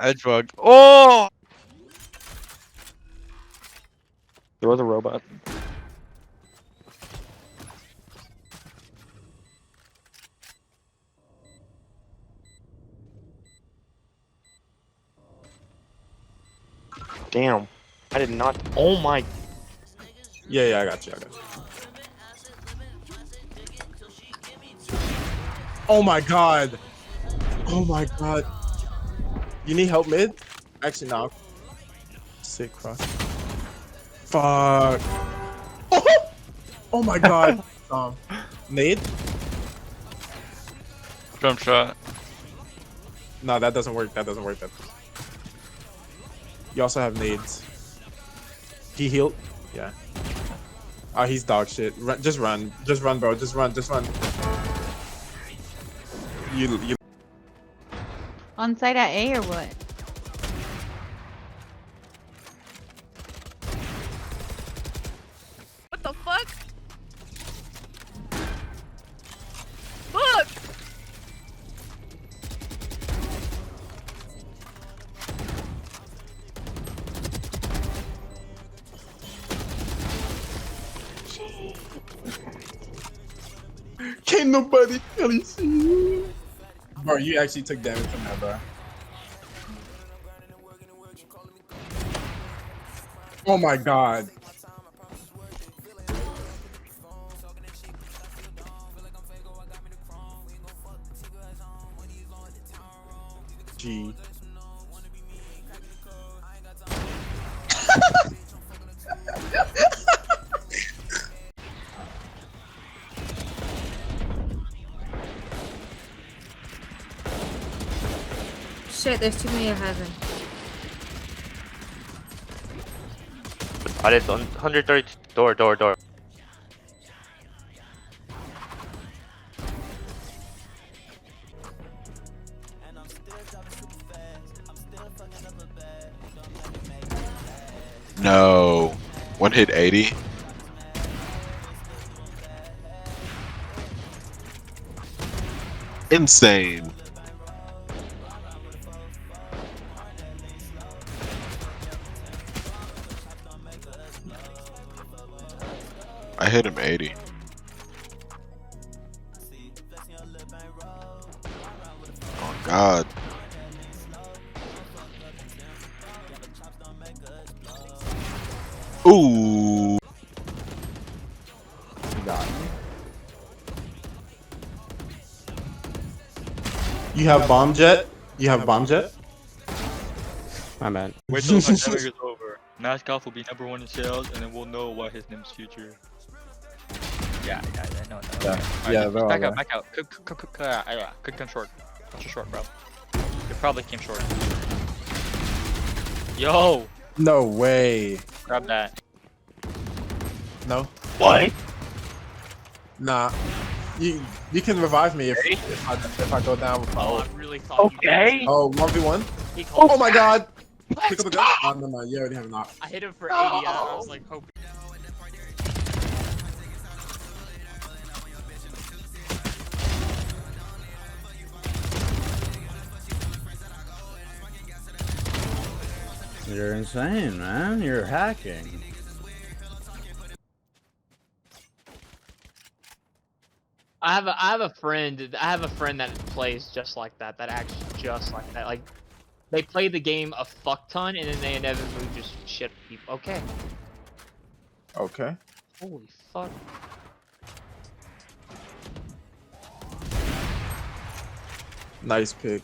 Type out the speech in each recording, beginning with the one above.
Edge bug. Oh! There was a robot. Damn. I did not. Oh my. Yeah, I got you. Oh my god. Oh my god. You need help mid? Actually, no. Sick cross. Fuck. Oh my god. Nade? Jump shot. No, that doesn't work. You also have nades. He healed? Yeah. Oh, he's dog shit. Just run, bro. Just run. You. On site at A or what? What the fuck? Fuck! Can't nobody really see you. Bro, you actually took damage from that, bro. Oh my god. G. Shit, there's too many of heaven. I did 130. Door. No. One hit 80. Insane. I hit him 80. Oh god. Ooh. You have bomb jet? My man. Wait till the pandemic is over. Mascot will be #1 in sales, and then we'll know what his name's future. Yeah, no. Yeah, Alright, bro. back out. Could come short. Bunch of short, bro. It probably came short. Yo! No way. Grab that. No. What? Nah. You can revive me if I go down with power. I really thought Okay. Oh, 1v1? he called. Oh my god! Pick up the gun. Oh, no, you already have a knock. I hit him for 80. I was like, hoping. You're insane, man. You're hacking. I have a friend that plays just like that. That acts just like that. Like, they play the game a fuck ton and then they inevitably just shit people. Okay. Okay. Holy fuck. Nice pick.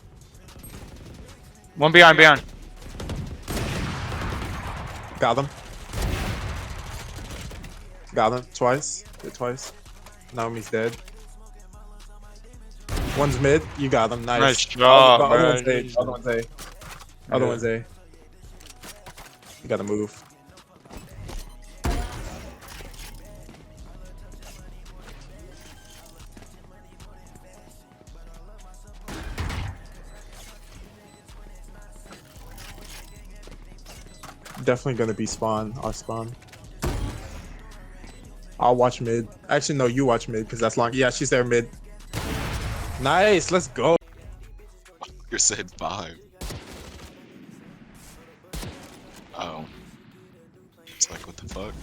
One beyond. Got him. Twice. Hit twice. Naomi's dead. One's mid. You got him. Nice. Nice job, Other man. one's A. Other one's A. You gotta move. Definitely gonna be spawn. Our spawn. I'll watch mid. Actually, no, you watch mid because that's long. Yeah, she's there mid. Nice. Let's go. You said 5. Oh. It's like, what the fuck?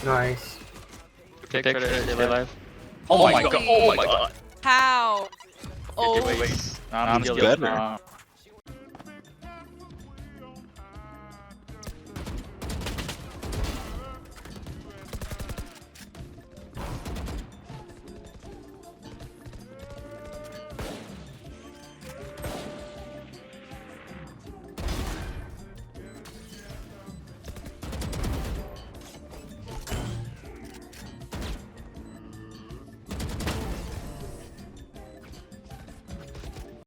Nice. Take credit, stay alive. Oh my god. Oh my god. How? Oh, Wait. Nah, I'm It's better. better.